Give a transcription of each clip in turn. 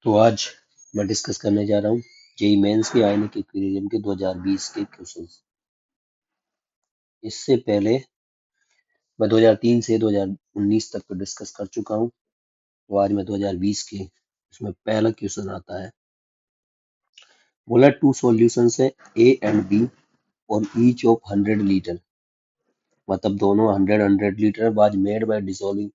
तो आज मैं डिस्कस करने जा रहा हूँ जेई मेंस के आईने के क्वेरियम के 2020 के क्वेश्चंस। इससे पहले मैं 2003 से 2019 तक को डिस्कस कर चुका हूँ। तो आज मैं 2020 के उसमें पहला क्वेश्चन आता है। बोला टू सॉल्यूशंस है ए एंड बी और ईच ऑफ 100 लीटर, मतलब दोनों 100 litre was made by dissolving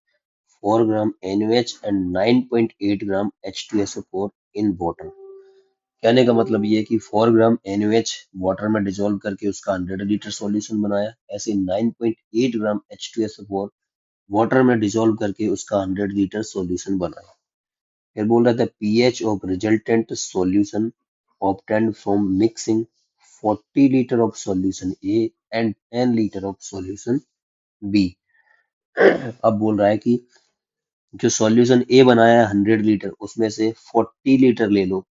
4 gram NaOH and 9.8 gram H2SO4 in water. कहने का मतलब ये है कि 4 ग्राम NaOH वाटर में डिसॉल्व करके उसका 100 लीटर सॉल्यूशन बनाया, ऐसे 9.8 ग्राम H2SO4 वाटर में डिसॉल्व करके उसका 100 लीटर सॉल्यूशन बनाया। फिर बोल रहा था pH of resultant solution obtained from mixing 40 litre of solution A and 10 litre of solution B। अब बोल रहा है कि जो सॉल्यूशन A बनाया है 100 लीटर, उसमें से 40 लीटर ले लो,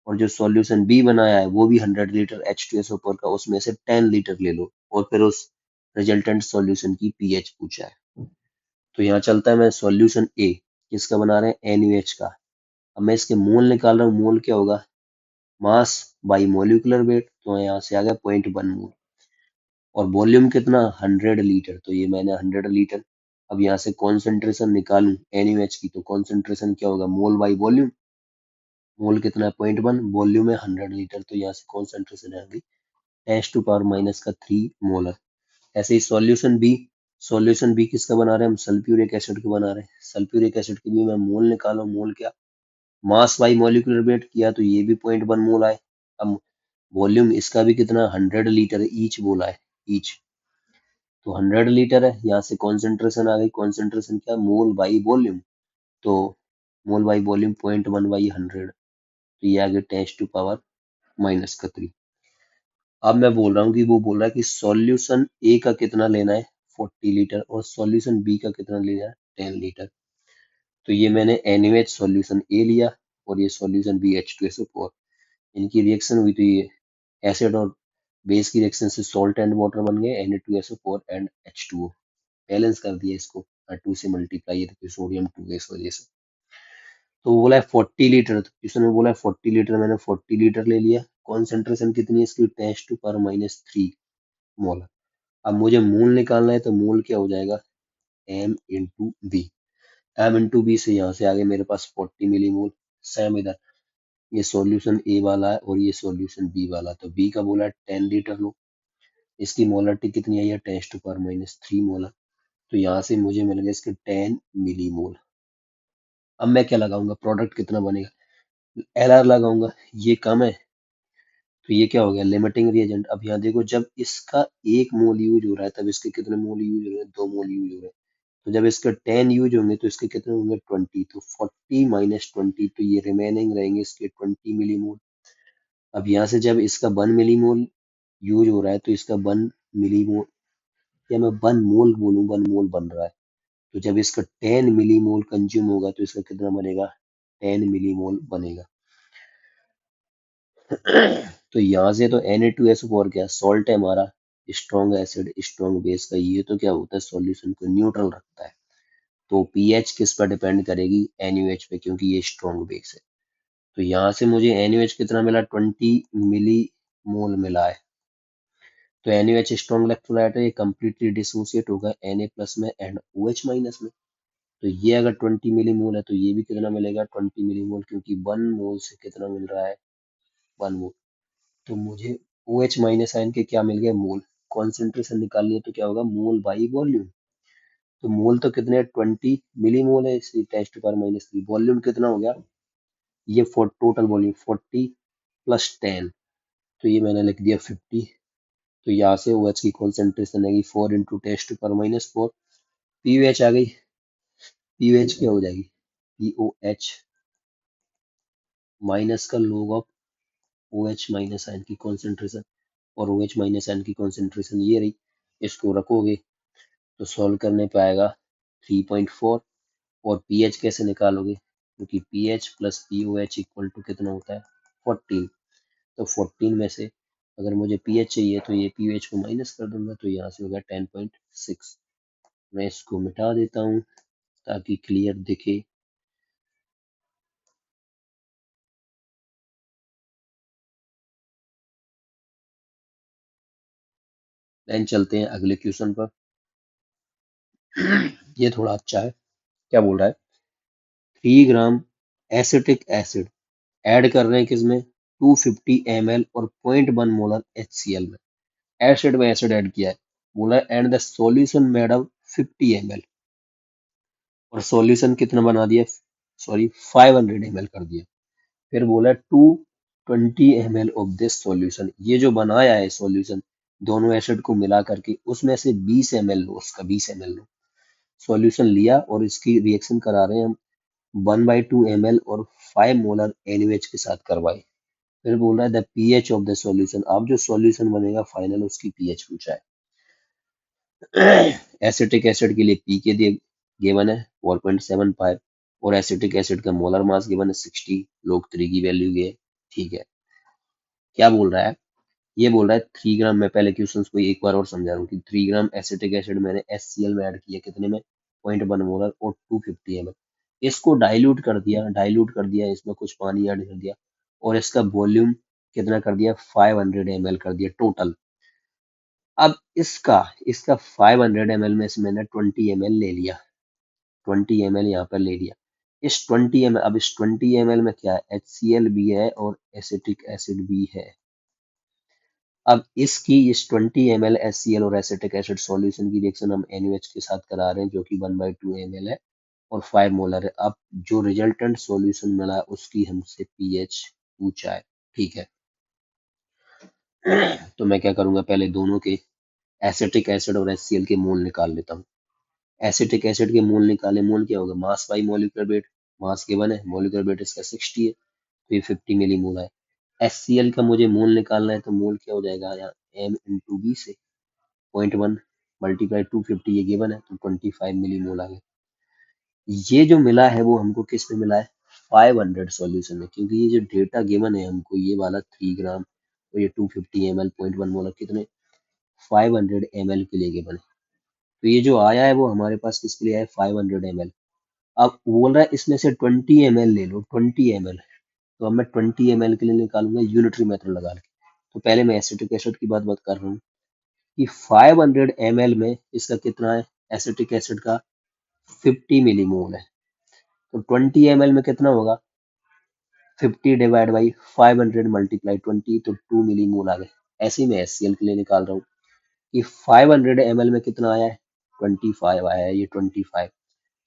और जो सॉल्यूशन बी बनाया है वो भी 100 लीटर H2SO4 का, उसमें से 10 लीटर ले लो, और फिर उस रिजल्टेंट सॉल्यूशन की पीएच पूछा है। तो यहाँ चलता है, मैं सॉल्यूशन ए किसका बना रहे हैं, NaOH का। अब मैं इसके मोल निकाल रहा हूँ। मोल क्या होगा, मास बाई मोलिकुलर वेट, तो यहाँ से आ गया 0.1 मोल। और वॉल्यूम कितना, 100 लीटर, तो ये मैंने 100 लीटर। अब यहाँ से कॉन्सेंट्रेशन निकालूं NaOH की, तो कॉन्सेंट्रेशन क्या होगा, मोल बाई वॉल्यूम। मोल कितना है, 0.1, वॉल्यूम है 100 लीटर, तो यहाँ से कॉन्सेंट्रेशन आ गई 10⁻³ मोलर। ऐसे ही सॉल्यूशन बी किसका बना रहे हैं हम, सल्फ्यूरिक एसिड का बना रहे हैं। सल्फ्यूरिक एसिड की भी मैं मोल निकालो, मोल क्या, मास बाई मॉलिक्यूलर वेट किया तो ये भी 0.1 मोल आए। अब वॉल्यूम इसका भी कितना, 100 लीटर ईच बोला है, ईच, तो 100 लीटर है। यहाँ से कॉन्सेंट्रेशन आ गई, कॉन्सेंट्रेशन क्या, मोल बाई वॉल्यूम, तो मोल बाई वॉल्यूम 0.1/100, तो ये आ गया 10⁻³ अब मैं बोल रहा हूँ कि वो बोल रहा है कि सॉल्यूशन ए का कितना लेना है, 40 लीटर, और सॉल्यूशन बी का कितना लेना है, 10 लीटर। तो ये मैंने NaOH सॉल्यूशन ए लिया, और ये सॉल्यूशन बी H2SO4। इनकी रिएक्शन हुई तो ये एसिड और बेस की रिएक्शन से सॉल्ट एंड वाटर बन गए, Na2SO4 एंड H2O। बैलेंस कर दिया इसको, 2 से मल्टीप्लाई, तो सोडियम 2 इस वजह से। तो वो बोला है 40 लीटर, तो इसने बोला है 40 लीटर, मैंने 40 लीटर ले लिया। कॉन्सेंट्रेशन कितनी है इसकी, 10⁻³ मोल। अब मुझे मूल निकालना है, तो मूल क्या हो जाएगा, m into B. m into B से यहाँ से आगे मेरे पास 40 मिली मोल। सेम इधर ये सॉल्यूशन ए वाला है और ये सॉल्यूशन बी वाला, तो बी का बोला है 10 लीटर लो। इसकी मोलरिटी कितनी आई है, 10⁻³ मोलर। तो यहाँ से मुझे मिल गया इसके 10 मिली मोल। अब मैं क्या लगाऊंगा, प्रोडक्ट कितना बनेगा, LR लगाऊंगा। ये कम है तो ये क्या हो गया, लिमिटिंग रिएजेंट। अब यहाँ देखो, जब इसका 1 मोल यूज हो रहा है, तब इसके कितने मोल यूज हो रहे हैं, 2 मोल यूज हो रहे हैं। तो जब इसके 10 यूज होंगे तो इसके कितने होंगे, 20, तो 40 - 20, तो ये रिमेनिंग रहेंगे इसके 20 मिली मोल। अब यहाँ से जब इसका 1 मिली मोल यूज हो रहा है, तो इसका 1 मिली मोल, या मैं 1 मोल बोलूँ, 1 मोल बन रहा है, तो जब इसका 10 मिली मोल कंज्यूम होगा तो इसका कितना बनेगा, 10 मिली मोल बनेगा। तो यहाँ से तो Na2SO4 क्या, सॉल्ट है हमारा, स्ट्रॉन्ग एसिड स्ट्रॉन्ग बेस का, ये तो क्या होता है, सॉल्यूशन को न्यूट्रल रखता है। तो पीएच किस पर डिपेंड करेगी, NaOH पे, क्योंकि ये स्ट्रॉन्ग बेस है। तो यहाँ से मुझे NaOH कितना मिला, 20 मिली मोल मिला है। तो NaOH स्ट्रॉन्ग इलेक्ट्रोलाइट है, ये कंप्लीटली डिसोसिएट होगा Na प्लस में एंड OH माइनस में। तो ये अगर 20 मिली मोल है, तो ये भी कितना मिलेगा, 20 मिली मोल, क्योंकि 1 मोल से कितना मिल रहा है, 1 मोल। तो मुझे OH माइनस आयन के क्या मिल गए, मोल। कॉन्सेंट्रेशन निकालनी है तो क्या होगा, मोल बाई वॉल्यूम। तो मोल तो कितने, 20 मिली मोल है, इसलिए 10⁻³ वॉल्यूम कितना हो गया, ये टोटल वॉल्यूम 40 प्लस 10, तो ये मैंने लिख दिया 50। तो यहाँ से OH की कॉन्सेंट्रेशन आएगी 4 इंटू 10⁻⁴। पीओएच आ गई, पीओएच क्या हो जाएगी, पीओएच माइनस का लोग ऑफ OH माइनस आयन की कॉन्सेंट्रेशन, और OH माइनस आयन की कॉन्सेंट्रेशन ये रही। इसको रखोगे तो सॉल्व करने पे आएगा 3.4। और पीएच कैसे निकालोगे, क्योंकि pH plus POH equal to कितना होता है, 14। तो 14 में से अगर मुझे पीएच चाहिए तो ये पीओएच को माइनस कर दूंगा, तो यहाँ से होगा 10.6। मैं इसको मिटा देता हूँ ताकि क्लियर दिखे। देन चलते हैं अगले क्वेश्चन पर। ये थोड़ा अच्छा है। क्या बोल रहा है, 3 ग्राम एसिटिक एसिड ऐड कर रहे हैं किसमें, 250 ml और 0.1 मोलर HCl में। एसिड में एसिड ऐड किया है, बोला and the solution made of 50 ml, और सॉल्यूशन कितना बना दिया, सॉरी 500 ml कर दिया। फिर बोला 220 ml ऑफ दिस सॉल्यूशन, ये जो बनाया है सॉल्यूशन दोनों एसिड को मिला करके, उसमें से 20 ml लो, उसका 20 ml लो। सॉल्यूशन लिया और इसकी रिएक्शन करा रहे हैं हम 1/2 ml और 5 मोलर NaOH के साथ करवाए। फिर बोल रहा है the pH of the solution, अब जो सॉल्यूशन बनेगा फाइनल उसकी पीएच पूछा है। एसिटिक एसिड के लिए पी के दिए गिवन है 4.75, और एसिटिक एसिड का मोलर मास गिवन है 60, log 3 की वैल्यू ये, ठीक है। क्या बोल रहा है, ये बोल रहा है 3 ग्राम, मैं पहले क्वेश्चन को एक बार और समझा रहा हूँ कि 3 ग्राम एसिटिक एसिड मैंने HCl में ऐड किया कितने में, 0.1 मोलर और 250 ml। इसको डाइल्यूट कर दिया, इसमें कुछ पानी ऐड कर दिया, और इसका वॉल्यूम कितना कर दिया, 500 ml कर दिया टोटल। अब इसका इसका 500 ml में से मैंने 20 ml ले लिया, 20 ml यहाँ पर ले लिया। इस 20 ml, अब इस 20 ml में क्या है, HCl भी है और एसिटिक एसिड भी है। अब इसकी इस 20 ml HCl और एसिटिक एसिड सॉल्यूशन की रिएक्शन हम NaOH के साथ करा रहे हैं, जो कि 1/2 ml है और 5 मोलर है। अब जो रिजल्टेंट सॉल्यूशन मिला है उसकी हमसे पीएच पूछा है, ठीक है। तो मैं क्या करूंगा, पहले दोनों के एसिटिक एसिड और HCl के मोल निकाल लेता हूँ। एसिटिक एसिड के मोल निकाले, मोल क्या होगा, mass by molecular weight, mass given है, मोलिकुलर वेट इसका 60 है, तो ये 50 मिली मोल है। HCl का मुझे मोल निकालना है, तो मोल क्या हो जाएगा यहाँ, m/b से 0.1 मल्टीप्लाई 250 ये गिवन है, तो 25 मिली मोल आ गया। ये जो मिला है वो हमको किस में मिला है, 500 सॉल्यूशन में, क्योंकि ये जो डेटा गिवन है हमको ये वाला 3 ग्राम और ये 250 ml 0.1 मोलर कितने, 500 ml के लिए गिवन है। तो ये जो आया है वो हमारे पास किसके लिए है, 500 ml। अब बोल रहा है इसमें से 20 ml ले लो, 20 ml, तो अब मैं 20 ml के लिए निकालूंगा यूनिटरी मेथड लगा के। तो पहले मैं एसिटिक एसिड की बात कर रहा हूँ कि 500 ml में इसका कितना है, एसिटिक एसिड का 50 मिलीमोल है, तो 20 ml में कितना होगा, 50 डिवाइड बाई 500 मल्टीप्लाई 20, तो 2 मिलीमोल आ गए। ऐसे ही मैं HCl के लिए निकाल रहा हूँ कि 500 ml में कितना आया है, 25 आया है, ये 25,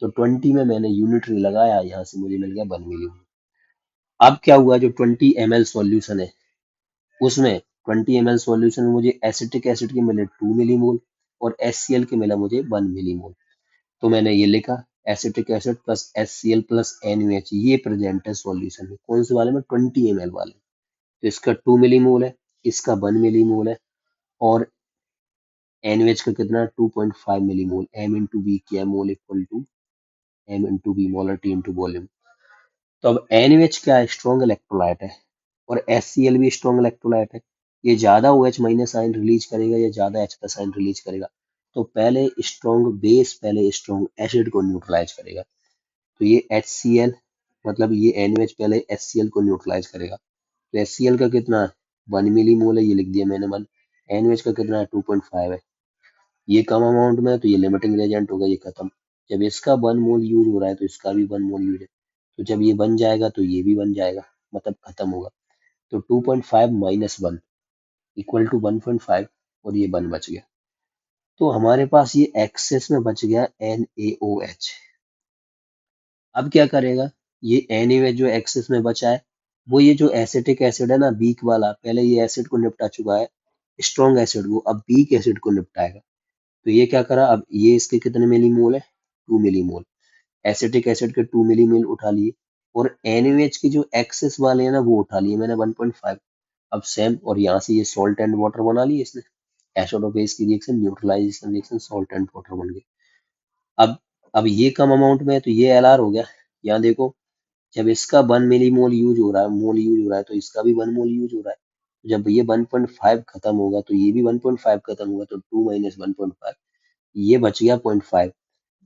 तो 20 में मैंने यूनिटरी लगाया, यहाँ से मुझे मिल गया 1 मिलीमोल। अब क्या हुआ, जो 20 ml सॉल्यूशन है उसमें 20 ml सॉल्यूशन में मुझे एसिटिक एसिड के मिले 2 मिलीमोल और HCl के मिला मुझे 1 मिलीमोल। तो मैंने ये लिखा acetic acid plus HCl plus NaOH, ये प्रेजेंट है सॉल्यूशन में, कौन से वाले में, 20 ml वाले। तो इसका 2 मिलीमोल है, इसका 1 मिलीमोल है, और NaOH का कितना, 2.5 मिलीमोल। m इंटू बी किया, mole equal to m into B, molarity into volume. तो अब NaOH क्या है, स्ट्रॉन्ग इलेक्ट्रोलाइट है, और HCl भी स्ट्रॉन्ग इलेक्ट्रोलाइट है। ये ज्यादा OH माइनस आयन रिलीज करेगा या ज्यादा H प्लस आयन रिलीज करेगा, तो पहले स्ट्रॉन्ग बेस पहले स्ट्रॉन्ग एसिड को न्यूट्रलाइज करेगा। तो ये HCl, मतलब ये NaOH पहले HCl को न्यूट्रलाइज करेगा। तो HCl का कितना, 1 मिलीमोल है, ये लिख दिया मैंने 1। NaOH का कितना है, 2.5 है। ये कम अमाउंट में है तो ये लिमिटिंग रिएजेंट होगा, ये खत्म। जब इसका 1 मोल यूज हो रहा है तो इसका भी 1 मोल यूज है, तो जब ये बन जाएगा तो ये भी बन जाएगा, मतलब खत्म होगा। तो 2.5 माइनस 1 इक्वल टू 1.5, और ये 1 बच गया। तो हमारे पास ये एक्सेस में बच गया NaOH। अब क्या करेगा, ये NaOH जो एक्सेस में बचा है, वो ये जो एसिटिक एसिड है ना वीक वाला, पहले ये एसिड को निपटा चुका है स्ट्रॉन्ग एसिड को, अब वीक एसिड को निपटाएगा। तो ये क्या करा, अब ये इसके कितने मिलीमोल है, 2 मिलीमोल, एसिटिक एसिड के 2 मिलीमोल उठा लिए, और NaOH के जो एक्सेस वाले हैं ना वो उठा लिए मैंने 1.5। अब सेम, और यहाँ से ये सॉल्ट एंड वाटर बना लिए इसने, एसिड और बेस की reaction, neutralization reaction, salt and water बन गए। अब अब ये कम अमाउंट में है तो ये Lr हो गया। यहाँ देखो, जब इसका 1 मिलीमोल यूज हो रहा है, मोल यूज हो रहा है, तो इसका भी 1 मोल यूज हो रहा है। जब ये 1.5 खत्म होगा तो ये भी 1.5 खत्म होगा, तो 2 माइनस 1.5, ये बच गया 0.5।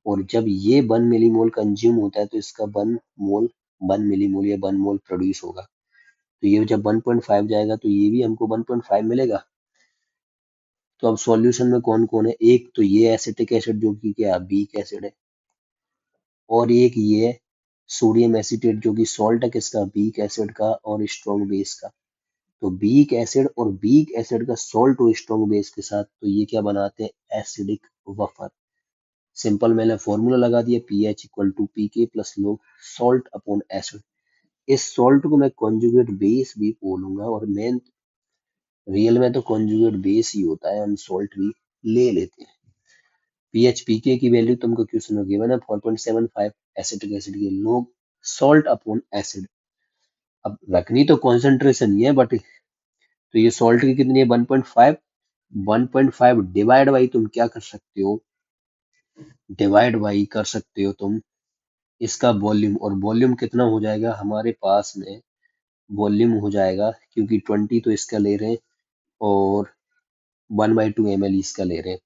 और जब ये 1 मिलीमोल कंज्यूम होता है तो इसका 1 मिलीमोल या 1 मोल प्रोड्यूस होगा। तो ये जब 1.5 जाएगा तो ये भी हमको 1.5 मिलेगा। तो अब सॉल्यूशन में कौन कौन है, एक तो ये एसिटिक एसिड जो कि क्या वीक एसिड है, और एक ये सोडियम एसीटेट जो कि सॉल्ट है किसका, वीक एसिड का और स्ट्रॉन्ग बेस का। तो वीक एसिड और वीक एसिड का सॉल्ट और स्ट्रॉन्ग बेस के साथ तो ये क्या बनाते हैं, एसिडिक वफर। सिंपल मैंने फॉर्मूला लगा दिया, P H equal to P K plus log salt upon acid. इस सॉल्ट को मैं कॉन्जुगेट बेस भी बोलूंगा, और मेन रियल में तो कॉन्जुगेट बेस ही होता है, हम सॉल्ट भी ले लेते हैं। पीएच पीके की वैल्यू तुमको क्वेश्चन में गिवन है 4.75, एसिटिक एसिड की लोग सॉल्ट अपॉन एसिड। अब रखनी तो कॉन्सेंट्रेशन ही है, बट तो ये सॉल्ट की कितनी है 1.5, 1.5 डिवाइड बाई तुम क्या कर सकते हो, डिवाइड बाई कर सकते हो तुम इसका वॉल्यूम, और वॉल्यूम कितना हो जाएगा हमारे पास में, वॉल्यूम हो जाएगा क्योंकि 20 तो इसका ले रहे हैं और 1/2 ml इसका ले रहे हैं,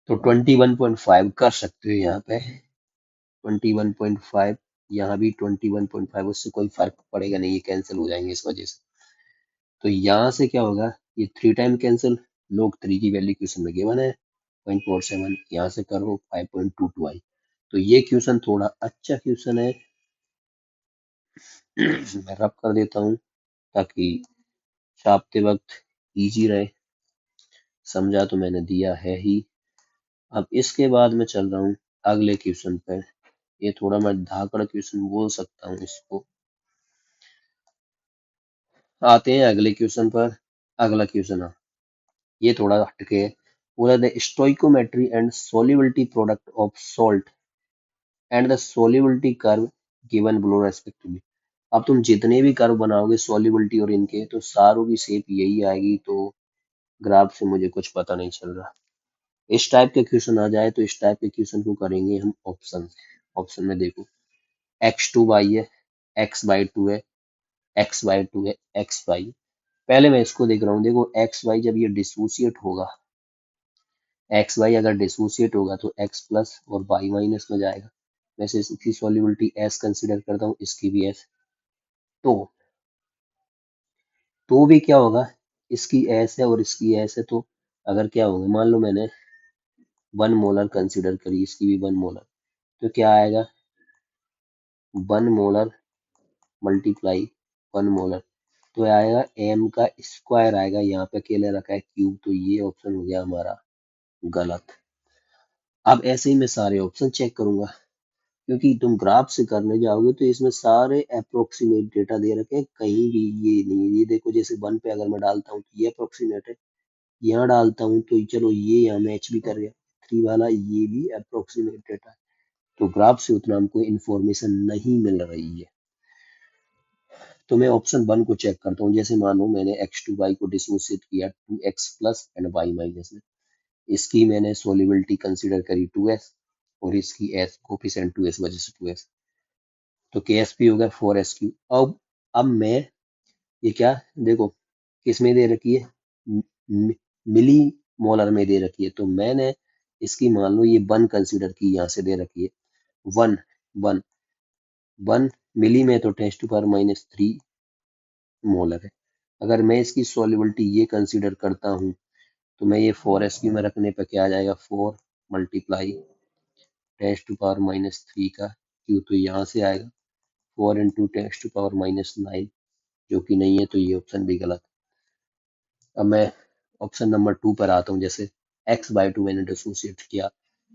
तो 21.5 कर सकते हो यहाँ पे, 21.5, यहाँ भी 21.5, उससे कोई फर्क पड़ेगा नहीं, ये कैंसिल हो जाएंगे इस वजह से। तो यहाँ से क्या होगा, ये 3 टाइम कैंसिल, लोग 3 की वैल्यू क्वेश्चन में गिवन है 0.47, यहाँ से करो 5.22 आई। तो ये क्वेश्चन थोड़ा अच्छा क्वेश्चन है। मैं रब कर देता हूँ ताकि छापते वक्त इजी रहे, समझा तो मैंने दिया है ही। अब इसके बाद मैं चल रहा हूँ अगले क्वेश्चन पर, ये थोड़ा मैं धाकड़ क्वेश्चन बोल सकता हूँ इसको। आते हैं अगले क्वेश्चन पर। अगला क्वेश्चन है, ये थोड़ा हटके है, बोला the stoichiometry and solubility product of salt and the solubility curve given below respectively. अब तुम जितने भी कर्व बनाओगे सोल्युबिलिटी और इनके, तो सारों की शेप यही आएगी, तो ग्राफ से मुझे कुछ पता नहीं चल रहा। इस टाइप के क्वेश्चन आ जाए तो इस टाइप के क्वेश्चन को करेंगे हम ऑप्शन से। ऑप्शन में देखो x2y है, x/2 है, x/2 है, xy। पहले मैं इसको देख रहा हूँ, देखो एक्स वाई जब ये डिसोसिएट होगा, एक्स वाई अगर डिसोसिएट होगा तो एक्स प्लस और वाई माइनस में जाएगा। वैसे इसकी सॉल्युबिलिटी एस कंसीडर करता हूँ, इसकी भी एस, तो भी क्या होगा, इसकी एस है और इसकी एस है, तो अगर क्या होगा, मान लो मैंने 1 मोलर कंसीडर करी, इसकी भी 1 मोलर, तो क्या आएगा 1 मोलर मल्टीप्लाई 1 मोलर, तो आएगा एम का स्क्वायर आएगा, यहाँ पे अकेले रखा है क्यूब, तो ये ऑप्शन हो गया हमारा गलत। अब ऐसे ही मैं सारे ऑप्शन चेक करूंगा, क्योंकि तुम ग्राफ से करने जाओगे तो इसमें सारे अप्रोक्सीमेट डेटा दे रखे हैं, कहीं भी ये नहीं। ये देखो जैसे 1 पे अगर मैं डालता हूँ तो ये अप्रोक्सीमेट है, यहाँ डालता हूँ तो चलो ये यहाँ मैच भी कर गया, 3 वाला ये भी अप्रोक्सीमेट डेटा है। तो ग्राफ से उतना हमको इंफॉर्मेशन नहीं मिल रही है, तो मैं ऑप्शन 1 को चेक करता हूँ। जैसे मानो मैंने x2y को डिसोसिएट किया 2x plus and y minus में, इसकी मैंने सोल्युबिलिटी कंसीडर करी 2s और इसकी s कोफिशिएंट 2s वजह से 2s, तो के एस पी हो गया 4s क्यू। अब मैं ये क्या, देखो किस में दे रखी है, मिली मोलर में दे रखी है, तो मैंने इसकी मान लो ये 1 कंसीडर की, यहाँ से दे रखी है 1, 1, 1 मिली में, तो 10⁻³ मोलर है। अगर मैं इसकी सॉल्युबिलिटी ये कंसीडर करता हूँ, तो मैं ये 4s क्यू में रखने पे क्या आ जाएगा, 4 मल्टीप्लाई 10⁻³ का क्यू, तो यहाँ से आएगा 4 इंटू 10⁻⁹ जो कि नहीं है, तो ये ऑप्शन भी गलत। अब मैं ऑप्शन नंबर 2 पर आता हूँ। जैसे x/2 मैंने डिसोसिएट किया,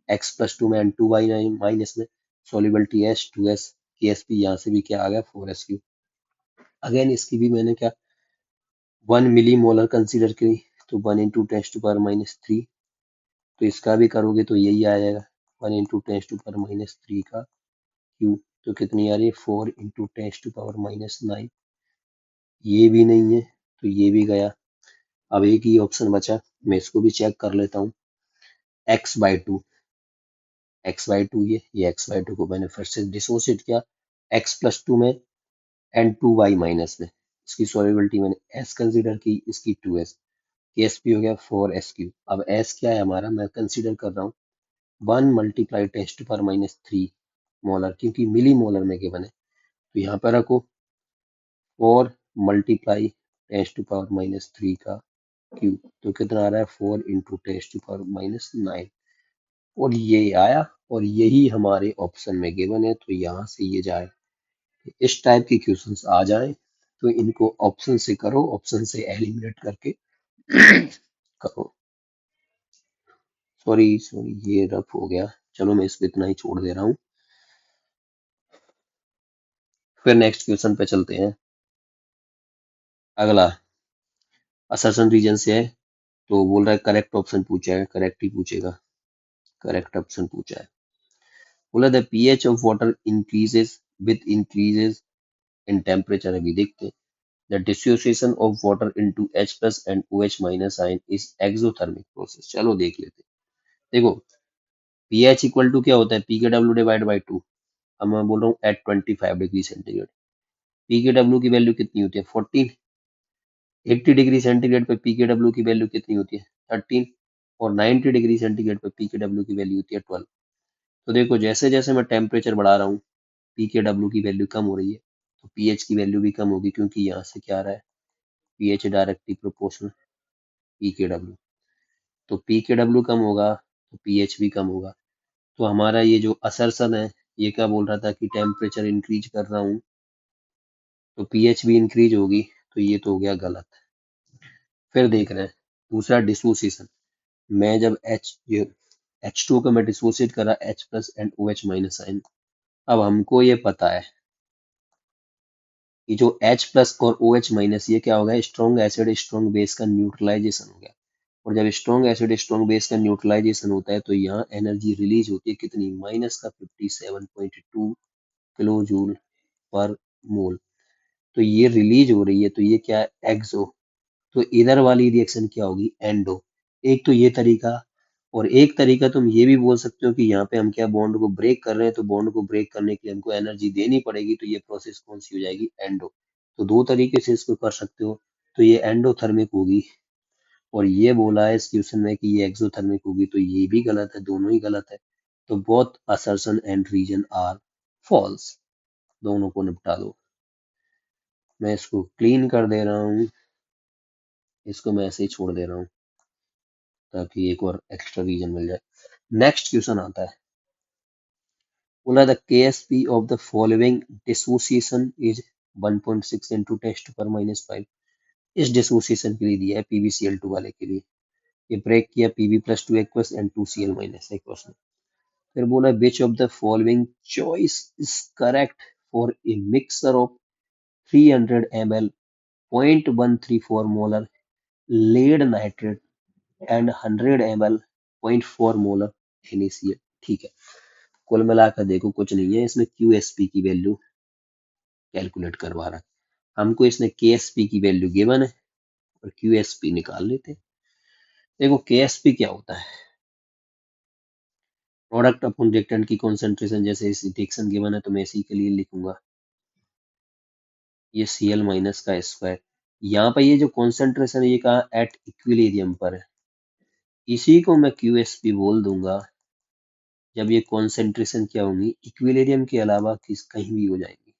x+2 में एंड 2y माइनस में, सॉल्युबिलिटी s 2s, के एस पी यहाँ से भी क्या आ गया 4s क्यू। अगेन इसकी भी मैंने क्या 1 मिली मोलर कंसीडर की, तो 1 इंटू 10⁻⁻3, तो इसका भी करोगे तो यही आ जाएगा 1 इंटू 10⁻⁻3 का क्यू, तो कितनी आ रही है 4 इंटू 10⁻⁹, ये भी नहीं है, तो ये भी गया। अब एक ही ऑप्शन बचा, मैं इसको भी चेक कर लेता हूँ, x/2, x/2 ये x/2 को मैंने फिर से डिसोसिएट किया x+2 में एंड 2y माइनस में, इसकी सॉल्युबिलिटी मैंने s कंसीडर की, इसकी 2s, केस पी हो गया 4s क्यू। अब s क्या है हमारा, मैं कंसीडर कर रहा हूँ 1 मल्टीप्लाई 10⁻³ मोलर, क्योंकि मिली मोलर में गिवन है, तो यहाँ पर रखो 4 मल्टीप्लाई 10⁻³ का क्यू, तो कितना आ रहा है 4 × 10⁻⁹ और ये आया, और यही हमारे ऑप्शन में गिवन है, तो यहाँ से ये जाए। इस टाइप के क्वेश्चंस आ जाए तो इनको ऑप्शन से करो, ऑप्शन से एलिमिनेट करके करो। सॉरी सॉरी, ये रफ हो गया, चलो मैं इसको इतना ही छोड़ दे रहा हूँ। फिर नेक्स्ट क्वेश्चन पे चलते हैं। अगला असर्शन रीजन से है, तो बोल रहा है करेक्ट ऑप्शन पूछा है, करेक्ट ही पूछेगा, करेक्ट ऑप्शन पूछा है। बोला the pH of water increases with increases in temperature. अभी देखते हैं। The dissociation of water into H plus and OH minus ion is exothermic process. चलो देख लेते हैं। देखो pH इक्वल टू क्या होता है, pKw डिवाइड बाई 2। अब मैं बोल रहा हूँ एट 25 डिग्री सेंटीग्रेड, pKw की वैल्यू कितनी होती है 14। 80 डिग्री सेंटीग्रेड पे pKw की वैल्यू कितनी होती है 13, और 90 डिग्री सेंटीग्रेड पे pKw की वैल्यू होती है 12। तो देखो जैसे जैसे मैं टेम्परेचर बढ़ा रहा हूँ pKw की वैल्यू कम हो रही है, तो pH की वैल्यू भी कम होगी, क्योंकि यहाँ से क्या आ रहा है pH डायरेक्टली प्रोपोर्शनल pKw। तो pKw कम होगा तो pH भी कम होगा। तो हमारा ये जो असर्सन है, ये क्या बोल रहा था कि टेम्परेचर इंक्रीज कर रहा हूँ तो pH भी इंक्रीज होगी, तो ये तो हो गया गलत। फिर देख रहे हैं दूसरा डिसोसिएशन। मैं जब H2 को मैं डिसोसिएट करा H plus and OH minus ion. अब हमको ये पता है कि जो H प्लस और OH माइनस ये क्या होगा, स्ट्रॉन्ग एसिड स्ट्रॉन्ग बेस का न्यूट्रलाइजेशन हो गया। और जब स्ट्रॉन्ग एसिड स्ट्रॉन्ग बेस का न्यूट्रलाइजेशन होता है तो यहाँ एनर्जी रिलीज होती है कितनी, माइनस का 57.2 किलो जूल पर मोल। तो ये रिलीज हो रही है, तो ये क्या है एक्सो। तो इधर वाली रिएक्शन क्या होगी एंडो। एक तो ये तरीका, और एक तरीका तुम ये भी बोल सकते हो कि यहाँ पे हम क्या बॉन्ड को ब्रेक कर रहे हैं, तो बॉन्ड को ब्रेक करने के लिए हमको एनर्जी देनी पड़ेगी, तो ये प्रोसेस कौन सी हो जाएगी एंडो। तो दो तरीके से इसको कर सकते हो, तो ये एंडोथर्मिक होगी। और ये बोला है इस क्वेश्चन में कि ये एक्सोथर्मिक होगी, तो ये भी गलत है, दोनों ही गलत है। तो both assertion and reason are false. दोनों को निपटा दो। मैं इसको क्लीन कर दे रहा हूँ, इसको मैं ऐसे ही छोड़ दे रहा हूँ ताकि एक और एक्स्ट्रा रीजन मिल जाए। नेक्स्ट क्वेश्चन आता है, बोला the KSP of the following dissociation is 1.6 into 10⁻⁵। इस डिसोसिएशन के लिए दिया है PbCl2 वाले के लिए। ये ब्रेक किया Pb plus 2 aqueous and 2Cl minus aqueous में। फिर बोला which of the following choice is correct for a mixer of 300 ml 0.134 molar lead nitrate and 100 ml 0.4 molar NaCl। ठीक है, कुल मिलाकर देखो कुछ नहीं है, इसमें QSP की वैल्यू कैलकुलेट करवा रहा है हमको। इसने KSP की वैल्यू गिवन है और QSP निकाल लेते हैं। देखो KSP क्या होता है, प्रोडक्ट अपॉन रिएक्टेंट की कॉन्सेंट्रेशन। जैसे इस रिएक्शन गिवन है तो मैं इसी के लिए लिखूंगा ये Cl माइनस का स्क्वायर। यहाँ पर ये जो कॉन्सेंट्रेशन है ये कहा एट इक्विलिब्रियम पर है, इसी को मैं QSP बोल दूंगा जब ये कॉन्सेंट्रेशन क्या होंगी इक्विलिब्रियम के अलावा किस कहीं भी हो जाएंगी।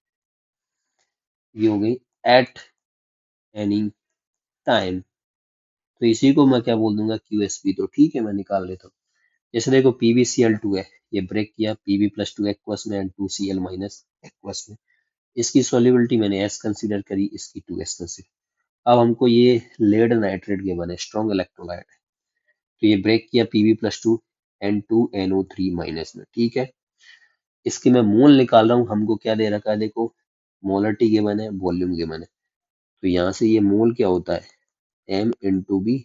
ये हो गई एट एनी टाइम, तो इसी को मैं क्या बोल दूंगा QSP। तो ठीक है, मैं निकाल लेता हूँ। जैसे देखो PbCl2 है, ये ब्रेक किया Pb प्लस 2 एक्वस में एंड 2Cl माइनस एक्वस में। इसकी सॉल्युबिलिटी मैंने S कंसीडर करी, इसकी 2S कंसीडर। अब हमको ये लेड नाइट्रेट के बने स्ट्रॉन्ग इलेक्ट्रोलाइट है, तो ये ब्रेक किया Pb plus 2 and 2NO3 minus में। ठीक है, इसके मैं मोल निकाल रहा हूँ, हमको क्या दे रखा है देखो, मोलरिटी गिवन है, वॉल्यूम गिवन है। तो यहाँ से ये मोल क्या होता है M इंटू बी,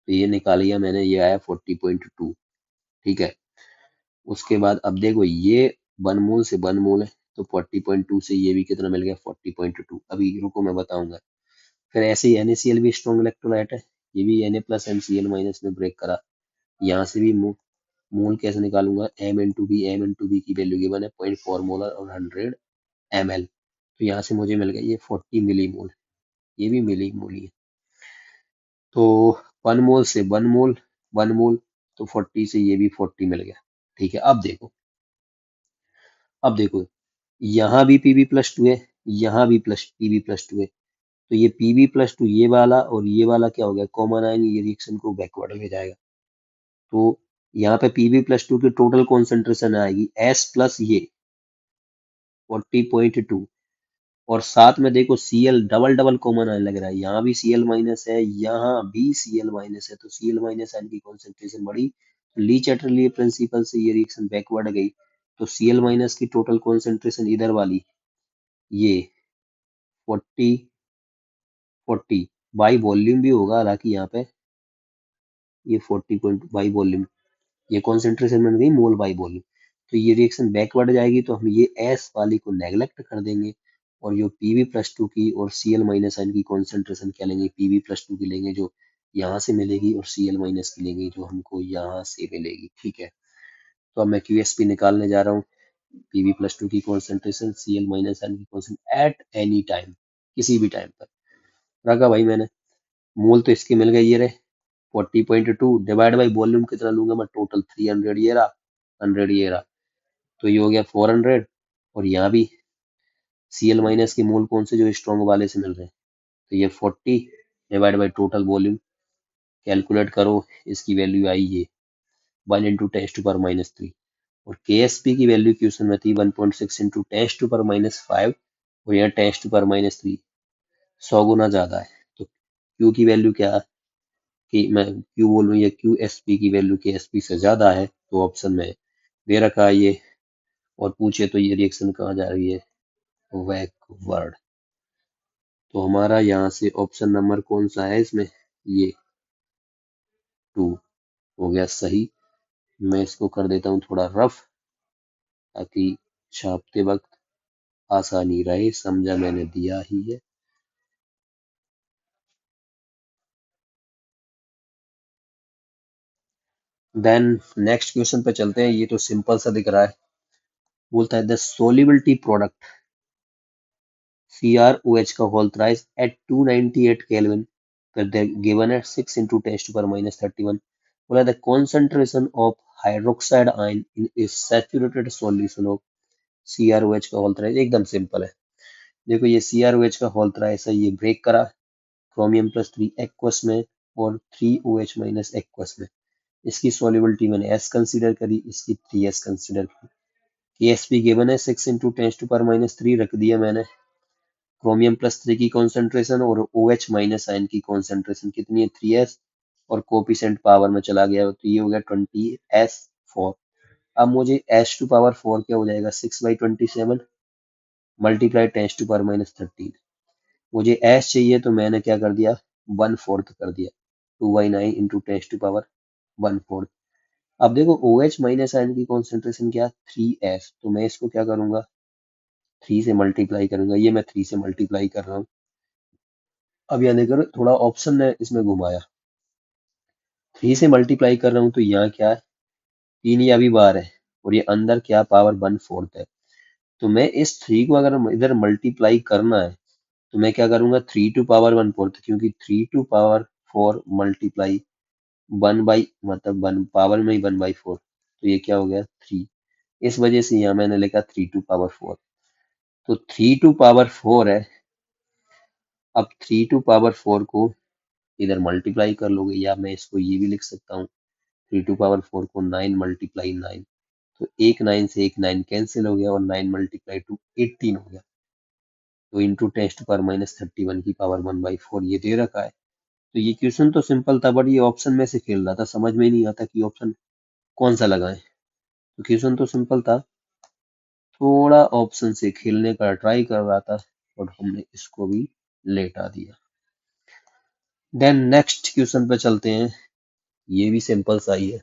तो ये निकाल लिया मैंने, ये आया 40.2। ठीक है, उसके बाद अब देखो ये 1 मोल से 1 मोल है, तो 40.2 से ये भी कितना मिल गया 40.2। अभी रुको मैं बताऊंगा। फिर ऐसे ही NaCl भी स्ट्रॉन्ग इलेक्ट्रोलाइट है, ये भी Na प्लस MCl माइनस में ब्रेक करा। यहाँ से भी मोल कैसे निकालूंगा, M into B, M into B की वैल्यू गिवन है 0.4 मोलर और 100 ml। तो यहाँ से मुझे मिल गया ये 40 मिली मोल, ये भी मिली मोल ही है। तो 1 मोल से 1 मोल, 1 मोल, तो 40 से ये भी 40 मिल गया। ठीक है, अब देखो यहाँ भी Pb प्लस 2 है, यहाँ भी प्लस Pb प्लस 2 है, तो ये Pb+2 ये वाला और ये वाला क्या हो गया, कॉमन आयन, ये रिएक्शन को बैकवर्ड ले जाएगा। तो यहाँ पे Pb+2 की टोटल कॉन्सेंट्रेशन आएगी S प्लस ये 40.2, और साथ में देखो Cl double double common ion लग रहा है, यहाँ भी Cl माइनस है, यहाँ भी Cl माइनस है, तो Cl माइनस आयन की कॉन्सेंट्रेशन बढ़ी, तो ली चैटरली प्रिंसिपल से ये रिएक्शन बैकवर्ड गई, तो Cl माइनस की टोटल कॉन्सेंट्रेशन इधर वाली ये 40 40 बाई वॉल्यूम भी होगा, हालांकि यहाँ पे ये 40 पॉइंट बाई वॉल्यूम, ये कॉन्सेंट्रेशन बन गई मोल बाई वॉल्यूम। तो ये रिएक्शन बैकवर्ड जाएगी, तो हम ये एस वाली को नेग्लेक्ट कर देंगे, और जो Pb+2 की और Cl माइनस आयन की कॉन्सेंट्रेशन क्या लेंगे, Pb+2 की लेंगे जो यहाँ से मिलेगी, और Cl माइनस की लेंगे जो हमको यहाँ से मिलेगी। ठीक है, तो अब मैं QSP निकालने जा रहा हूँ। Pb+2 की कॉन्सेंट्रेशन, Cl माइनस आयन की कॉन्सेंट्रेशन एट एनी टाइम, किसी भी टाइम पर रखा भाई मैंने। मोल तो इसके मिल गए, ये रहे 40.2 डिवाइड बाई वॉल्यूम कितना लूंगा मैं, टोटल 300, ये रहा 100, ये रहा, तो ये हो गया 400, और यहाँ भी Cl माइनस के मोल कौन से, जो स्ट्रॉन्ग वाले से मिल रहे हैं, तो ये 40 divide by total volume, calculate करो, इसकी वैल्यू आई ये 1 × 10⁻³ और KSP की वैल्यू क्वेश्चन में थी 1.6 × 10⁻⁵, और यहाँ 10⁻³ 100 गुना ज्यादा है, तो Q की वैल्यू क्या है, कि मैं Q बोलूँ या QSP की वैल्यू KSP से ज्यादा है, तो ऑप्शन में दे रखा है ये, और पूछे तो ये रिएक्शन कहाँ जा रही है, बैकवर्ड। तो हमारा यहाँ से ऑप्शन नंबर कौन सा है इसमें, ये 2 हो गया सही। मैं इसको कर देता हूँ थोड़ा रफ, ताकि छापते वक्त आसानी रहे, समझा मैंने दिया ही है। देन नेक्स्ट क्वेश्चन पे चलते हैं, ये तो सिंपल सा दिख रहा है। बोलता है द सोलिबिलिटी प्रोडक्ट CrOH का होल थ्राइस एट 298 केल्विन, फिर गिवन एट 6 × 10⁻31। बोला the concentration of hydroxide ion in A saturated solution of CrOH का होल थ्राइस। एकदम सिंपल है, देखो ये CrOH का होल थ्राइस है, ये ब्रेक करा Chromium+3 एक्वस में और 3OH- एक्वस में, इसकी सॉल्युबिलिटी मैंने S कंसीडर करी, इसकी 3S कंसीडर की। KSP गिवन है 6 × 10⁻³ रख दिया मैंने। Chromium+3 की कॉन्सेंट्रेशन और OH माइनस आयन की कॉन्सेंट्रेशन कितनी है, 3S, और कोपिसेंट पावर में चला गया, तो ये हो गया 20S4। अब मुझे S⁴ क्या हो जाएगा, 6/27 मल्टीप्लाई 10⁻13। मुझे S चाहिए, तो मैंने क्या कर दिया, 1/4 कर दिया, 2/9 × 10⁻1/4। अब देखो OH माइनस आयन की कॉन्सेंट्रेशन क्या, 3S, तो मैं इसको क्या करूंगा, 3 से मल्टीप्लाई करूंगा, ये मैं 3 से मल्टीप्लाई कर रहा हूँ। अब यहाँ देखो थोड़ा ऑप्शन ने इसमें घुमाया, 3 से मल्टीप्लाई कर रहा हूँ, तो यहाँ क्या है, 3 या भी बार है, और ये अंदर क्या पावर 1/4 है, तो मैं इस 3 को अगर इधर मल्टीप्लाई करना है, तो मैं क्या करूंगा, 3 टू पावर 1/4, क्योंकि 3 टू पावर 4 मल्टीप्लाई 1 बाई मतलब 1 पावर में ही 1/4, तो ये क्या हो गया 3, इस वजह से यहाँ मैंने लिखा 3 टू पावर 4। तो 3 टू पावर 4 है, अब 3 टू पावर 4 को इधर मल्टीप्लाई कर लोगे, या मैं इसको ये भी लिख सकता हूँ, 3 टू पावर 4 को 9 मल्टीप्लाई 9, तो एक 9 से एक 9 कैंसिल हो गया, और 9 मल्टीप्लाई 2 18 हो गया, तो इंटू 10⁻31 की पावर 1/4 ये दे रखा है। तो ये क्वेश्चन तो सिंपल था, बट ये ऑप्शन में से खेल रहा था, समझ में ही नहीं आता कि ऑप्शन कौन सा लगाएं। तो क्वेश्चन तो सिंपल था, थोड़ा ऑप्शन से खेलने का ट्राई कर रहा था, और हमने इसको भी लेटा दिया। देन नेक्स्ट क्वेश्चन पे चलते हैं, ये भी सिंपल सा ही है।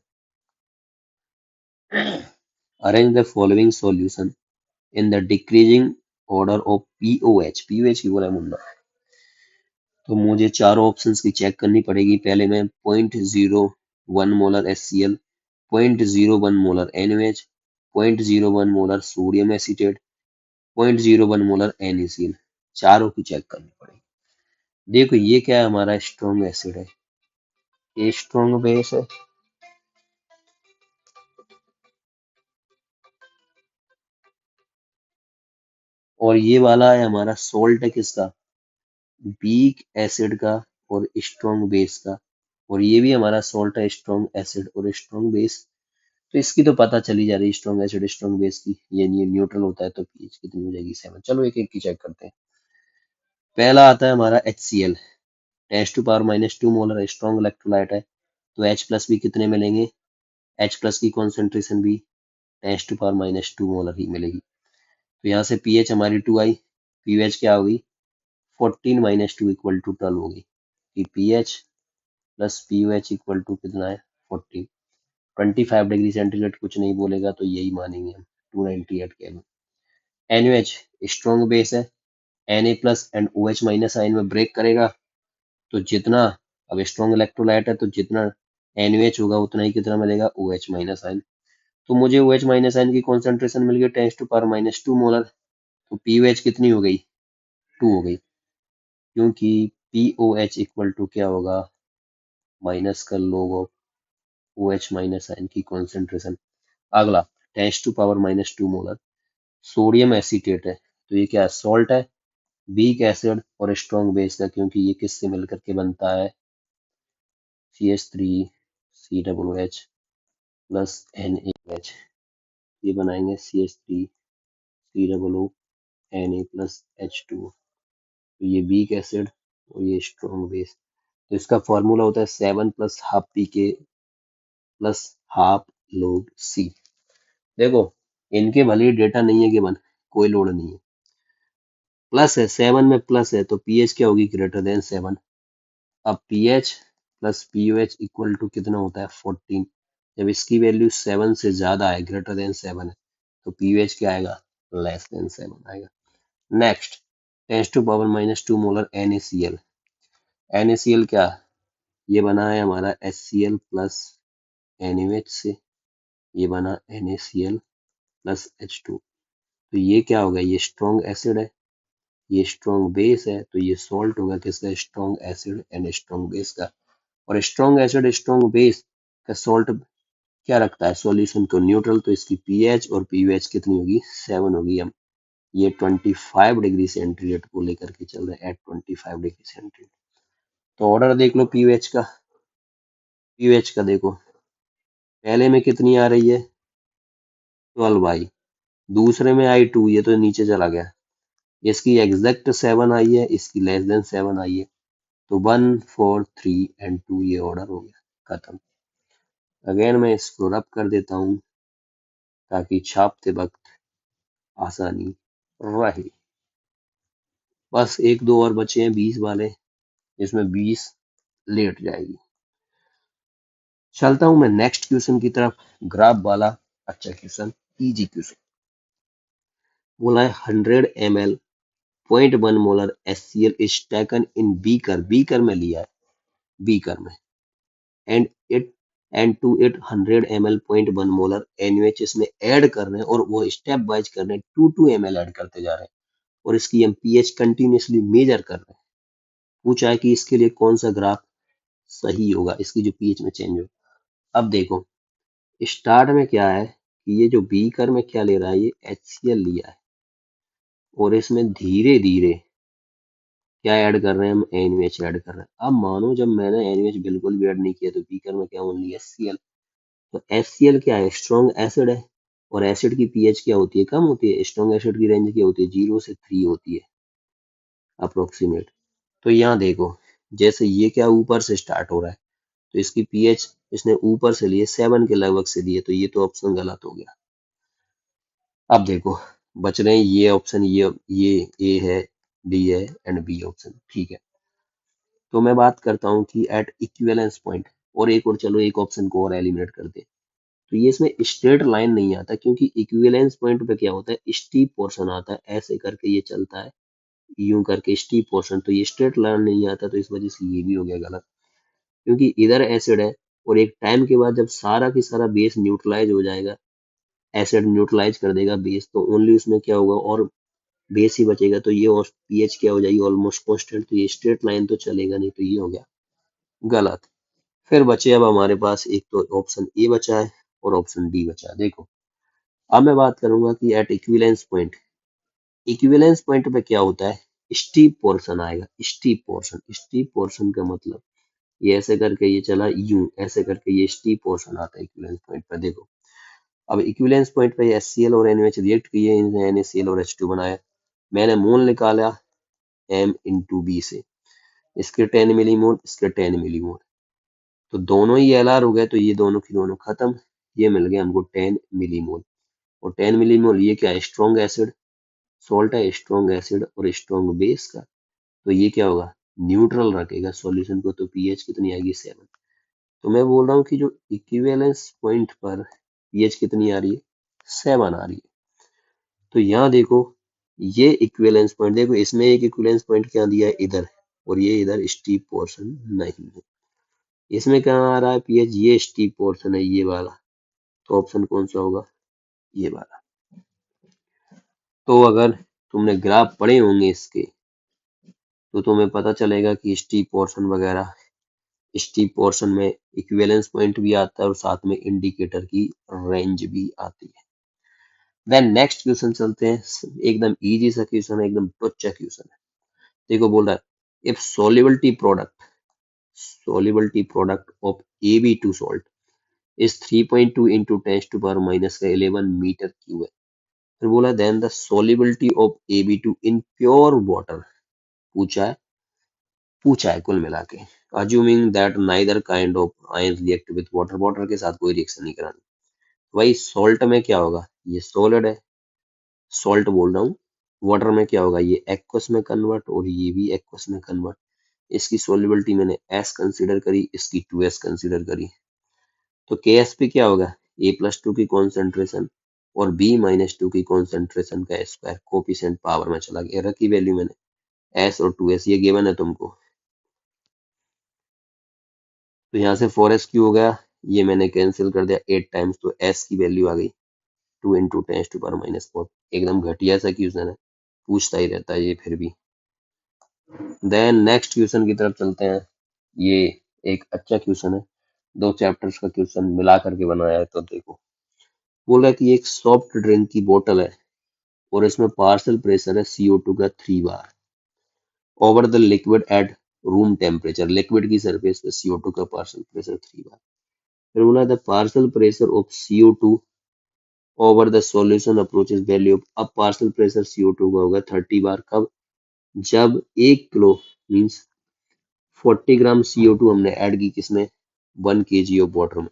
Arrange the following solution in the decreasing order of pOH. POH की बोला मुन्ना, तो मुझे चारों ऑप्शंस की चेक करनी पड़ेगी। पहले मैं 0.01 molar HCl, 0.01 molar NaOH, 0.01 molar sodium acetate, 0.01 molar NaCl, चारों की चेक करनी पड़ेगी। देखो ये क्या है, हमारा स्ट्रॉन्ग एसिड है, ये स्ट्रॉन्ग बेस है, और ये वाला है हमारा सोल्ट है, किसका, वीक एसिड का और स्ट्रॉन्ग बेस का, और ये भी हमारा सॉल्ट है, स्ट्रॉन्ग एसिड और स्ट्रॉन्ग बेस। तो इसकी तो पता चली जा रही है स्ट्रॉन्ग एसिड स्ट्रॉन्ग बेस की, ये न्यूट्रल होता है तो पीएच कितनी हो जाएगी 7। चलो एक एक की चेक करते हैं। पहला आता है हमारा HCl, 10⁻⁻2 मोलर स्ट्रॉन्ग इलेक्ट्रोलाइट है, तो H प्लस भी कितने मिलेंगे, H प्लस की कॉन्सेंट्रेशन भी 10⁻⁻2 मोलर ही मिलेगी। तो यहाँ से पीएच हमारी 2 आई, पीएच क्या होगी 14 - 2 इक्वल टू 12 होगी, कि pH plus POH equal to कितना है 14। 25 डिग्री सेंटीग्रेड कुछ नहीं बोलेगा तो यही मानेंगे हम, 298 केल्विन। NaOH स्ट्रॉन्ग बेस है, Na plus and OH minus ion में ब्रेक करेगा, तो जितना, अब स्ट्रॉन्ग इलेक्ट्रोलाइट है तो जितना NaOH होगा उतना ही कितना मिलेगा OH माइनस आयन। तो मुझे OH माइनस आयन की कॉन्सेंट्रेशन मिल गई 10⁻⁻2 मोलर, तो पीओएच कितनी हो गई 2 हो गई, क्योंकि पीओएच इक्वल टू क्या होगा माइनस का log of OH minus ion की कॉन्सेंट्रेशन। अगला 10⁻⁻2 मोलर सोडियम एसीटेट है, तो ये क्या है सॉल्ट है, वीक एसिड और स्ट्रॉन्ग बेस का, क्योंकि ये किससे मिलकर के बनता है CH3COOH प्लस NaOH, ये बनाएंगे CH3COONA प्लस H2, तो ये वीक एसिड और ये स्ट्रॉन्ग बेस। तो इसका फॉर्मूला होता है 7 प्लस हाफ पीके प्लस हाफ log C। देखो इनके भले ही डेटा नहीं है गिवन, कोई लोड नहीं है, प्लस है 7 में प्लस है तो पीएच क्या होगी ग्रेटर देन 7। अब pH plus POH equal to कितना होता है 14। जब इसकी वैल्यू 7 से ज्यादा है ग्रेटर देन 7 है तो पीओएच क्या आएगा लेस देन 7 आएगा। Next 10⁻⁻2 molar NaCl। NaCl क्या, ये बना है हमारा HCl प्लस NaOH से, ये बना NaCl प्लस H2, तो ये क्या होगा ये स्ट्रॉन्ग एसिड है, ये स्ट्रॉन्ग बेस है, तो ये सॉल्ट होगा किसका strong acid and strong base का। और स्ट्रॉन्ग एसिड स्ट्रॉन्ग बेस का सॉल्ट क्या रखता है सॉल्यूशन को न्यूट्रल, तो इसकी पीएच और पीओएच कितनी होगी 7 होगी। हम ये 25 डिग्री सेंटीग्रेड को लेकर के चल रहे हैं एट 25 डिग्री सेंटीग्रेड। तो ऑर्डर देख लो पीओएच का, पीओएच का देखो पहले में कितनी आ रही है 12 आई, दूसरे में आई 2, ये तो नीचे चला गया, इसकी एग्जैक्ट 7 आई है, इसकी लेस देन 7 आई है, तो 1 4 3 एंड 2 ये ऑर्डर हो गया खत्म। अगेन मैं इसको रब कर देता हूँ ताकि छापते वक्त आसानी रहे। बस एक दो और बचे हैं 20 वाले, जिसमें 20 लेट जाएगी। चलता हूं मैं नेक्स्ट क्वेश्चन की तरफ, ग्राफ वाला अच्छा क्वेश्चन, इजी क्वेश्चन। बोला है 100 ml 0.1 मोलर HCl is taken in beaker, beaker में लिया है, बीकर में, and it and to it 100 ml 0.1 molar NaOH इसमें ऐड कर रहे हैं, और वो स्टेप वाइज कर रहे हैं, 2 ml ऐड करते जा रहे हैं, और इसकी हम पीएच कंटिन्यूसली मेजर कर रहे हैं। पूछा है कि इसके लिए कौन सा ग्राफ सही होगा, इसकी जो पीएच में चेंज हो। अब देखो स्टार्ट में क्या है कि ये जो बीकर में क्या ले रहा है, ये HCl लिया है, और इसमें धीरे धीरे क्या ऐड कर रहे हैं हम NaOH ऐड कर रहे हैं। अब मानो जब मैंने NaOH बिल्कुल भी ऐड नहीं किया तो बीकर में क्या ओनली HCl, तो HCl क्या है स्ट्रॉन्ग एसिड है, और एसिड की पीएच क्या होती है कम होती है, स्ट्रॉन्ग एसिड की रेंज क्या होती है 0 से 3 होती है अप्रोक्सीमेट। तो यहाँ देखो जैसे ये क्या ऊपर से स्टार्ट हो रहा है, तो इसकी पीएच इसने ऊपर से लिए 7 के लगभग से दिए, तो ये तो ऑप्शन गलत हो गया। अब देखो बच रहे हैं ये ऑप्शन, ये ए है, डी है एंड बी ऑप्शन, ठीक है। तो मैं बात करता हूँ कि एट इक्विवेलेंस पॉइंट, और एक और चलो एक ऑप्शन को और एलिमिनेट कर दे, तो ये इसमें स्ट्रेट लाइन नहीं आता, क्योंकि इक्विवेलेंस पॉइंट पे क्या होता है स्टीप पोर्शन आता है, ऐसे करके ये चलता है यूं करके स्टीप पोर्शन, तो ये स्ट्रेट लाइन नहीं आता, तो इस वजह से ये भी हो गया गलत, क्योंकि इधर एसिड है और एक टाइम के बाद जब सारा की सारा बेस न्यूट्रलाइज हो जाएगा, एसिड न्यूट्रलाइज कर देगा बेस, तो ओनली उसमें क्या होगा और बेस ही बचेगा, तो ये पीएच क्या हो जाएगी ऑलमोस्ट कांस्टेंट, तो ये स्ट्रेट लाइन तो चलेगा नहीं, तो ये हो गया गलत। फिर बचे अब हमारे पास एक तो ऑप्शन ए बचा है और ऑप्शन डी बचा है। देखो अब मैं बात करूंगा कि at equivalence point, equivalence point पे क्या होता है स्टीप पोर्शन आएगा, स्टीप पोर्शन। स्टीप पोर्शन का मतलब ये ऐसे करके ये चला यूं, ऐसे करके ये स्टीप पोर्शन आता है इक्विवेलेंस पॉइंट पर। देखो अब इक्विवेलेंस पॉइंट पे HCl और NaOH रिएक्ट किए, इन्हें NaCl और H2 बनाया। मैंने मोल निकाला M/B से, इसके 10 मिलीमोल, इसके 10 मिलीमोल, तो दोनों ही LR हो गए, तो ये दोनों की दोनों खत्म। ये मिल गया हमको 10 मिलीमोल, और 10 मिलीमोल ये क्या है, स्ट्रॉन्ग एसिड, सॉल्ट है, स्ट्रॉन्ग एसिड और स्ट्रॉन्ग बेस का, तो ये क्या होगा, न्यूट्रल रखेगा सॉल्यूशन को, तो पीएच कितनी आएगी, 7। तो मैं बोल रहा हूँ कि जो इक्विवेलेंस पॉइंट पर पीएच कितनी आ रही है, 7 आ रही है। तो यहाँ देखो ये इक्विवेलेंस पॉइंट, देखो इसमें एक इक्विवेलेंस पॉइंट क्या दिया है इधर, और ये इधर स्टीप पोर्शन नहीं है। इसमें क्या आ रहा है पीएच, ये स्टीप पोर्शन है ये वाला, तो ऑप्शन कौन सा होगा, ये वाला। तो अगर तुमने ग्राफ पढ़े होंगे इसके, तो तुम्हें पता चलेगा कि स्टीप पोर्शन वगैरह, स्टीप पोर्शन में इक्विवेलेंस पॉइंट भी आता है और साथ में इंडिकेटर की रेंज भी आती है। देन नेक्स्ट क्वेश्चन चलते हैं, एकदम इजी सा क्वेश्चन है, एकदम बच्चा क्वेश्चन है। देखो बोल रहा है if solubility product of AB2 salt is 3.2 into 10 to power minus 11 metre cube है। फिर बोला then the solubility of AB2 in pure water, पूछा है कुल मिला के, assuming that neither kind of ions react with water, water के साथ कोई रिएक्शन नहीं करानी। वही सॉल्ट में क्या होगा, ये सॉलिड है, सॉल्ट बोल रहा हूँ। वाटर में क्या होगा, ये एक्वस में कन्वर्ट और ये भी एक्वस में कन्वर्ट। इसकी सोल्युबिलिटी मैंने S कंसीडर करी, इसकी 2S कंसीडर करी, तो KS पे क्या होगा, A+2 की कॉन्सेंट्रेशन और B-2 की कॉन्सेंट्रेशन का स्क्वायर, कोफिशिएंट पावर में चला गया, रखी वैल्यू मैंने S और 2S, ये गिवन है तुमको। तो यहाँ से 4S क्यू हो गया, ये मैंने कैंसिल कर दिया 8 टाइम्स, तो S की वैल्यू आ गई 2 इंटू 10⁻⁴। एकदम घटिया सा क्वेश्चन है, पूछता ही रहता है ये फिर भी। देन नेक्स्ट क्वेश्चन की तरफ चलते हैं। ये एक अच्छा क्वेश्चन है, 2 चैप्टर्स का क्वेश्चन मिला करके बनाया है। तो देखो बोल रहा है कि एक सॉफ्ट ड्रिंक की बोतल है और इसमें पार्शियल प्रेशर है CO2 का 3 bar over the liquid at room temperature, liquid की सरफेस पे CO2 का पार्शियल प्रेशर 3 बार। फिर बोला the partial pressure of CO2 over the solution approaches value of, अब पार्शियल प्रेशर CO2 का होगा 30 बार, कब, जब 1 किलो मींस 40 ग्राम CO2 हमने ऐड की किसमें, 1 kg ऑफ वाटर में।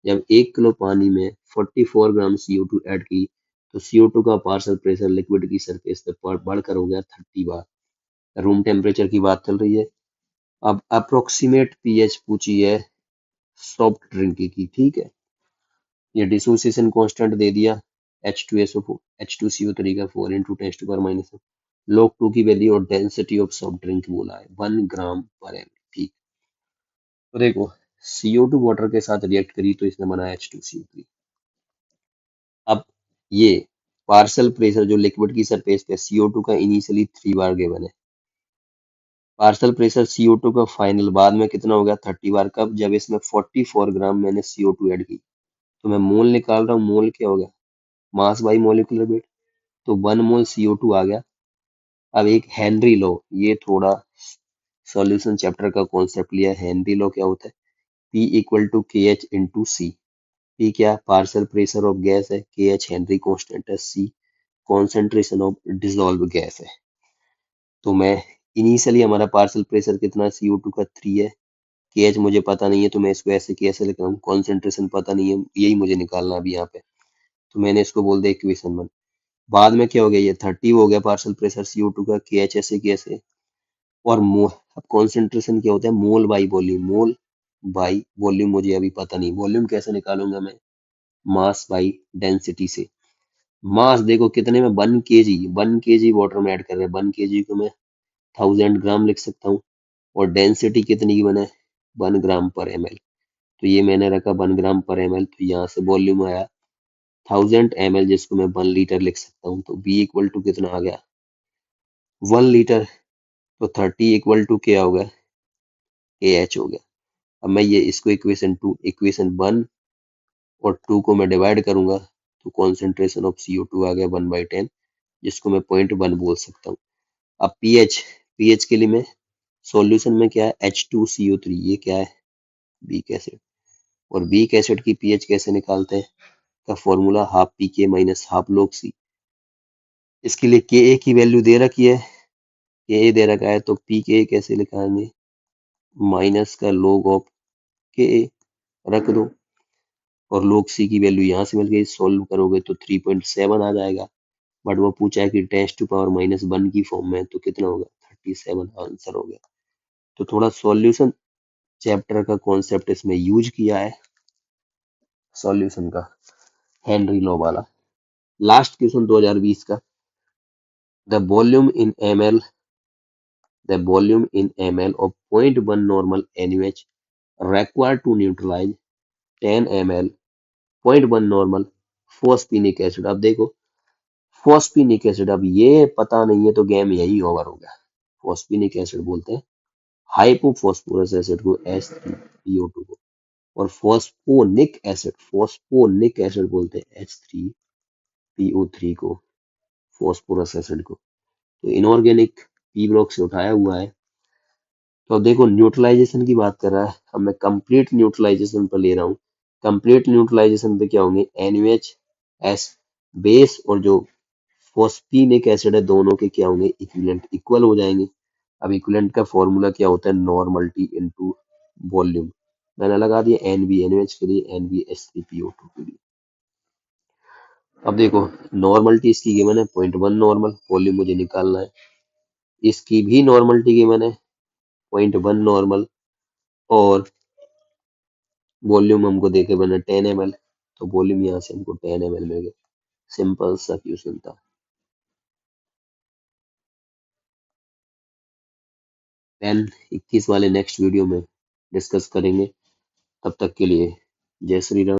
जब 1 किलो पानी में 44 ग्राम CO2 ऐड की, तो CO2 का पार्शियल प्रेशर लिक्विड की सरफेस पे बढ़कर हो गया 30 बार। रूम टेम्परेचर की बात चल रही है। अब अप्रोक्सीमेट पीएच पूछी है सॉफ्ट ड्रिंक की, ठीक है। ये डिसोसिएशन कांस्टेंट दे दिया H2SO4 H2CO3 का 4 इंटू 10⁻⁻, log 2 की वैल्यू और डेंसिटी ऑफ सॉफ्ट ड्रिंक बोला है 1 ग्राम पर एम, ठीक। तो देखो CO2 वाटर के साथ रिएक्ट करी तो इसने बना H2CO3। अब ये पार्शियल प्रेशर जो लिक्विड की सरफेस पे CO2 का इनिशियली 3 बार गिवन है, पार्शियल प्रेशर CO2 का फाइनल बाद में कितना हो गया 30 बार, कब, जब इसमें 44 ग्राम मैंने CO2 ऐड की। तो मैं मोल निकाल रहा हूँ, मोल क्या हो गया, मास बाई मॉलिक्यूलर वेट, तो 1 मोल CO2 आ गया। अब एक हेनरी लॉ, ये थोड़ा सॉल्यूशन चैप्टर का कॉन्सेप्ट लिया है। हेनरी लॉ क्या होता है, P equal to KH into C। P क्या, पार्शियल प्रेशर ऑफ गैस है, KH हेनरी कांस्टेंट है, C concentration of dissolve gas है। तो मैं इनिशियली हमारा पार्शियल प्रेशर कितना है CO2 का 3 है, KH मुझे पता नहीं है, तो मैं इसको ऐसे कैसे लिख रहा हूँ, कॉन्सेंट्रेशन पता नहीं है, यही मुझे निकालना अभी यहाँ पे। तो मैंने इसको बोल दिया इक्वेशन 1। बाद में क्या हो गया, ये 30 हो गया पार्शियल प्रेशर CO2 का, KH ऐसे कैसे, और मोल, अब कॉन्सेंट्रेशन क्या होता है, mole by volume, mole by volume मुझे अभी पता नहीं, वॉल्यूम कैसे निकालूंगा मैं, मास बाई डेंसिटी से। मास देखो कितने में, 1 kg वाटर में ऐड कर रहे हैं, 1 kg को मैं 1000 ग्राम लिख सकता हूँ, और डेंसिटी कितनी की बने, 1 ग्राम पर ml। तो ये मैंने रखा 1 ग्राम पर ml, तो यहाँ से वॉल्यूम आया 1000 ml, जिसको मैं 1 लीटर लिख सकता हूँ। तो B इक्वल टू कितना आ गया, 1 लीटर, तो 30 इक्वल टू क्या हो गया, KH हो गया। अब मैं ये इसको इक्वेशन 1 और 2 को मैं डिवाइड करूंगा, तो कॉन्सेंट्रेशन ऑफ CO2 आ गया 1/10, जिसको मैं 0.1 बोल सकता हूँ। अब पीएच, पीएच के लिए मैं सॉल्यूशन में क्या है H2CO3, ये क्या है वीक एसिड, और वीक एसिड की पीएच कैसे निकालते हैं, का फॉर्मूला हाफ पी के माइनस हाफ लॉग सी। इसके लिए के ए की वैल्यू दे रखी है, के ए दे रखा है, तो पी के ए कैसे लिखाएंगे, माइनस का log ऑफ के ए रख दो, और log सी की वैल्यू यहाँ से मिल गई, सोल्व करोगे तो 3.7 आ जाएगा। बट वो पूछा है कि 10⁻⁻1 की फॉर्म में, तो कितना होगा 37 आंसर हो गया। तो थोड़ा सॉल्यूशन चैप्टर का कॉन्सेप्ट इसमें यूज किया है, सॉल्यूशन का, हेनरी लॉ वाला। लास्ट क्वेश्चन 2020 का, the volume in ml, the volume in ml of 0.1 normal NaOH required to neutralize 10 ml 0.1 normal फोस्फेनिक acid. अब देखो फोस्फेनिक एसिड, अब ये पता नहीं है तो गेम यही ओवर हो गया। फोस्फेनिक एसिड बोलते हैं हाइपोफॉस्फोरस एसिड को, H3PO2 को, और फोस्फोनिक एसिड बोलते हैं H3PO3 को, फोस्फोरस एसिड को। तो इनऑर्गेनिक पी ब्लॉक से उठाया हुआ है। तो अब देखो न्यूट्रलाइजेशन की बात कर रहा है, अब मैं कंप्लीट न्यूट्रलाइजेशन पर ले रहा हूँ। कंप्लीट न्यूट्रलाइजेशन पे क्या होंगे, NaOH बेस और जो फोस्फेनिक एसिड है दोनों के क्या होंगे, इक्विवेलेंट, इक्वल हो जाएंगे। अब इक्विवेलेंट का फॉर्मूला क्या होता है, नॉर्मलिटी इनटू वॉल्यूम। मैंने लगा दिया NaOH के लिए, NaHCl2 के लिए। अब देखो नॉर्मलिटी इसकी गिवन है 0.1 नॉर्मल, वॉल्यूम मुझे निकालना है। इसकी भी नॉर्मलिटी गिवन है 0.1 नॉर्मल, और वॉल्यूम हमको देके बना 10 ml, तो वॉल्यूम यहाँ से हमको 10 ml मिल गया। सिंपल सा क्वेश्चन था। देन 21 वाले नेक्स्ट वीडियो में डिस्कस करेंगे। तब तक के लिए जय श्री राम।